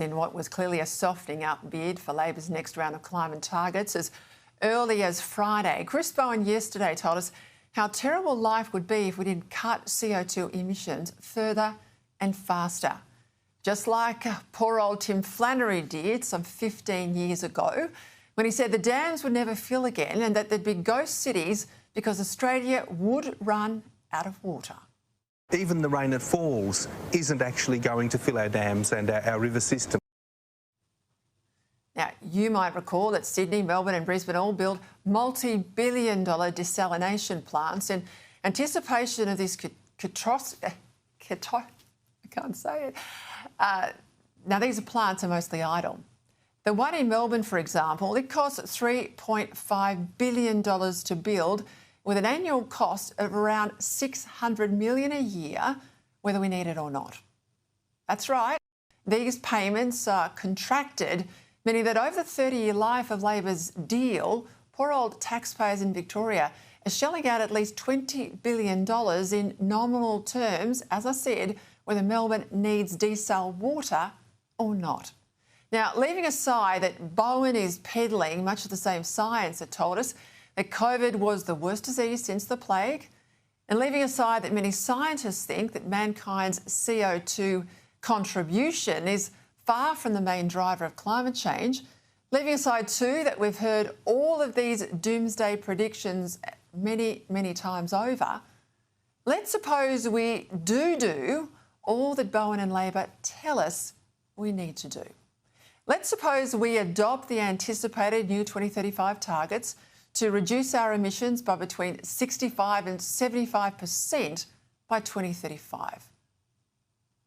in what was clearly a softening up bid for Labor's next round of climate targets. As early as Friday, Chris Bowen yesterday told us how terrible life would be if we didn't cut CO2 emissions further and faster. Just like poor old Tim Flannery did some 15 years ago, when he said the dams would never fill again and that there'd be ghost cities because Australia would run out of water. Even the rain that falls isn't actually going to fill our dams and our river system. Now, you might recall that Sydney, Melbourne and Brisbane all built multi-billion-dollar desalination plants in anticipation of this now, these plants are mostly idle. The one in Melbourne, for example, it costs $3.5 billion to build, with an annual cost of around $600 million a year, whether we need it or not. That's right. These payments are contracted, meaning that over the 30-year life of Labor's deal, poor old taxpayers in Victoria are shelling out at least $20 billion in nominal terms, as I said, whether Melbourne needs desal water or not. Now, leaving aside that Bowen is peddling much of the same science that told us that COVID was the worst disease since the plague, and leaving aside that many scientists think that mankind's CO2 contribution is far from the main driver of climate change, leaving aside too that we've heard all of these doomsday predictions many, many times over, let's suppose we do all that Bowen and Labor tell us we need to do. Let's suppose we adopt the anticipated new 2035 targets to reduce our emissions by between 65 and 75% by 2035.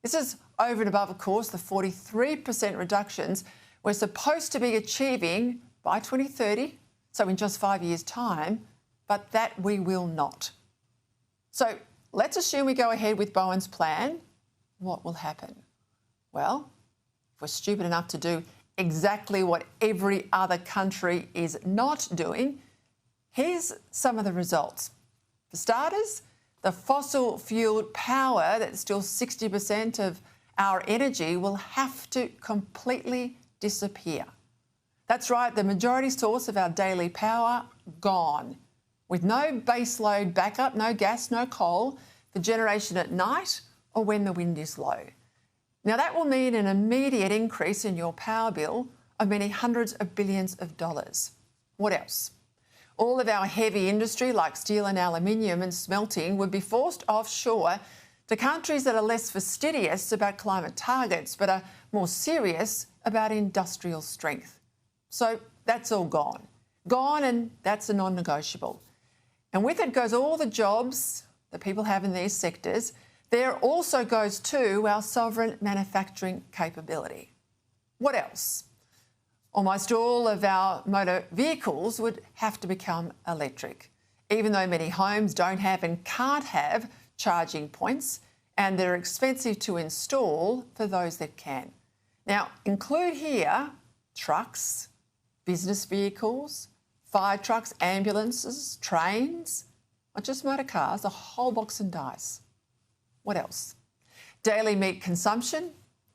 This is over and above, of course, the 43% reductions we're supposed to be achieving by 2030, so in just 5 years' time, but that we will not. So let's assume we go ahead with Bowen's plan. What will happen? Well, if we're stupid enough to do exactly what every other country is not doing, here's some of the results. For starters, the fossil-fuelled power that's still 60% of our energy will have to completely disappear. That's right, the majority source of our daily power, gone. With no baseload backup, no gas, no coal, for generation at night or when the wind is low. Now, that will mean an immediate increase in your power bill of many hundreds of billions of dollars. What else? All of our heavy industry, like steel and aluminium and smelting, would be forced offshore to countries that are less fastidious about climate targets but are more serious about industrial strength. So that's all gone. Gone, and that's a non-negotiable. And with it goes all the jobs that people have in these sectors. There also goes too our sovereign manufacturing capability. What else? Almost all of our motor vehicles would have to become electric, even though many homes don't have and can't have charging points, and they're expensive to install for those that can. Now, include here trucks, business vehicles, fire trucks, ambulances, trains, not just motor cars, a whole box and dice. What else? Daily meat consumption,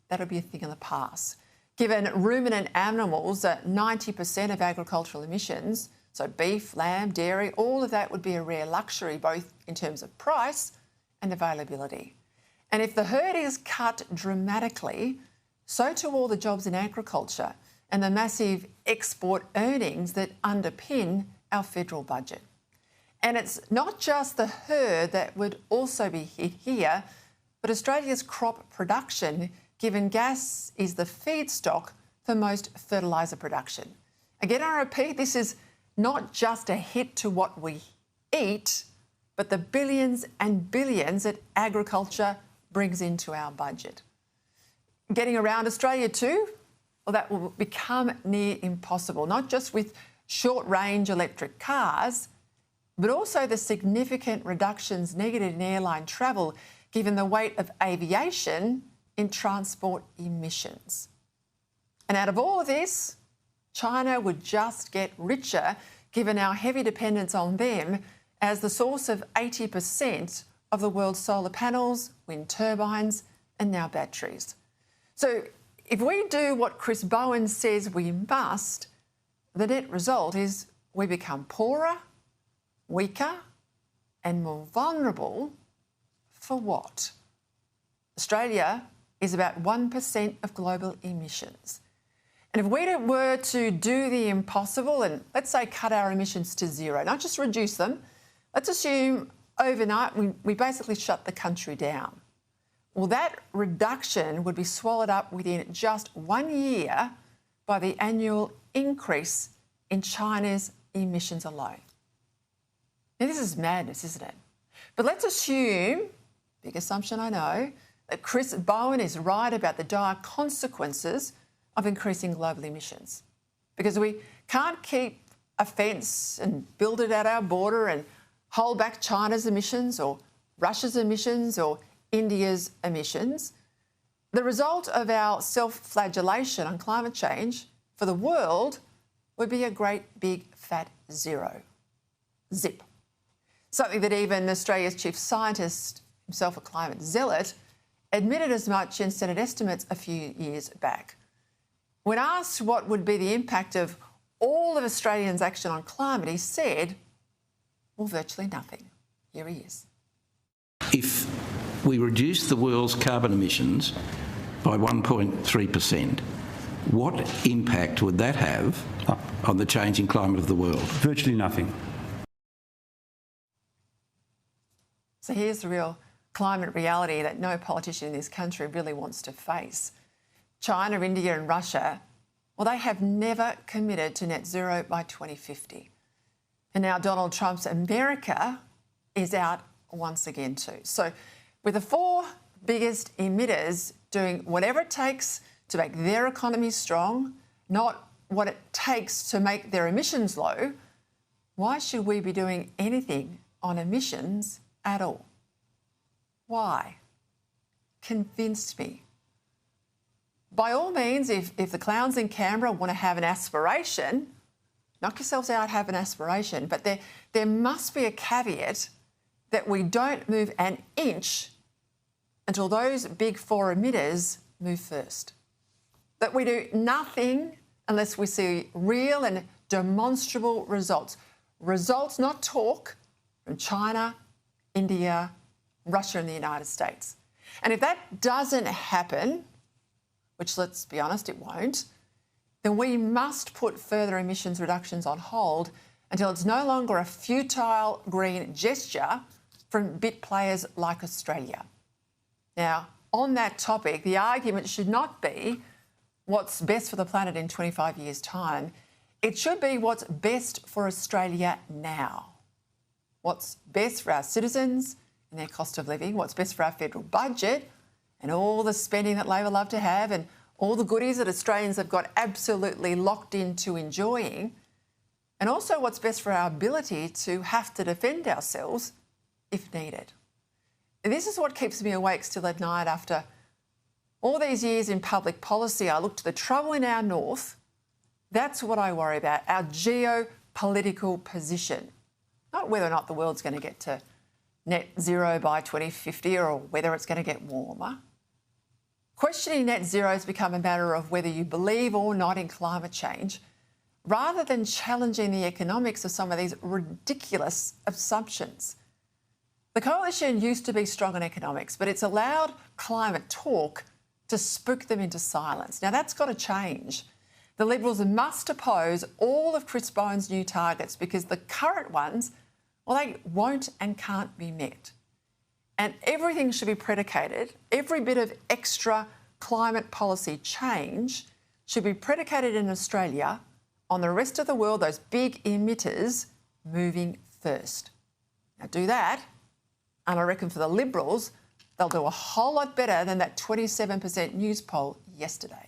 that'll be a thing of the past. Given ruminant animals are 90% of agricultural emissions, so beef, lamb, dairy, all of that would be a rare luxury, both in terms of price and availability. And if the herd is cut dramatically, so too all the jobs in agriculture and the massive export earnings that underpin our federal budget. And it's not just the herd that would also be hit here, but Australia's crop production, given gas is the feedstock for most fertiliser production. Again, I repeat, this is not just a hit to what we eat, but the billions and billions that agriculture brings into our budget. Getting around Australia too, well, that will become near impossible, not just with short-range electric cars, but also the significant reductions needed in airline travel, given the weight of aviation in transport emissions. And out of all of this, China would just get richer, given our heavy dependence on them as the source of 80% of the world's solar panels, wind turbines, and now batteries. So if we do what Chris Bowen says we must, the net result is we become poorer, weaker and more vulnerable for what? Australia is about 1% of global emissions. And if we were to do the impossible and, let's say, cut our emissions to zero, not just reduce them, let's assume overnight we basically shut the country down. Well, that reduction would be swallowed up within just 1 year by the annual increase in China's emissions alone. Now, this is madness, isn't it? But let's assume, big assumption I know, that Chris Bowen is right about the dire consequences of increasing global emissions. Because we can't keep a fence and build it at our border and hold back China's emissions or Russia's emissions or India's emissions. The result of our self-flagellation on climate change for the world would be a great big fat zero. Zip. Something that even Australia's chief scientist, himself a climate zealot, admitted as much in Senate estimates a few years back. When asked what would be the impact of all of Australians' action on climate, he said, well, virtually nothing. Here he is. If we reduce the world's carbon emissions by 1.3%, what impact would that have on the changing climate of the world? Virtually nothing. So here's the real climate reality that no politician in this country really wants to face. China, India and Russia, well, they have never committed to net zero by 2050. And now Donald Trump's America is out once again too. So with the four biggest emitters doing whatever it takes to make their economy strong, not what it takes to make their emissions low, why should we be doing anything on emissions at all? Why? Convince me. By all means, if the clowns in Canberra want to have an aspiration, knock yourselves out, have an aspiration. But there must be a caveat that we don't move an inch until those big four emitters move first. That we do nothing unless we see real and demonstrable results. Results, not talk, from China, India, Russia and the United States. And if that doesn't happen, which let's be honest, it won't, then we must put further emissions reductions on hold until it's no longer a futile green gesture from bit players like Australia. Now, on that topic, the argument should not be what's best for the planet in 25 years' time. It should be what's best for Australia now. What's best for our citizens and their cost of living, what's best for our federal budget and all the spending that Labor love to have and all the goodies that Australians have got absolutely locked into enjoying, and also what's best for our ability to have to defend ourselves if needed. And this is what keeps me awake still at night after all these years in public policy. I look to the trouble in our north. That's what I worry about, our geopolitical position. Not whether or not the world's going to get to net zero by 2050 or whether it's going to get warmer. Questioning net zero has become a matter of whether you believe or not in climate change, rather than challenging the economics of some of these ridiculous assumptions. The coalition used to be strong on economics, but it's allowed climate talk to spook them into silence. Now, that's got to change. The Liberals must oppose all of Chris Bowen's new targets because the current ones, well, they won't and can't be met. And everything should be predicated, every bit of extra climate policy change should be predicated in Australia on the rest of the world, those big emitters, moving first. Now do that, and I reckon for the Liberals, they'll do a whole lot better than that 27% news poll yesterday.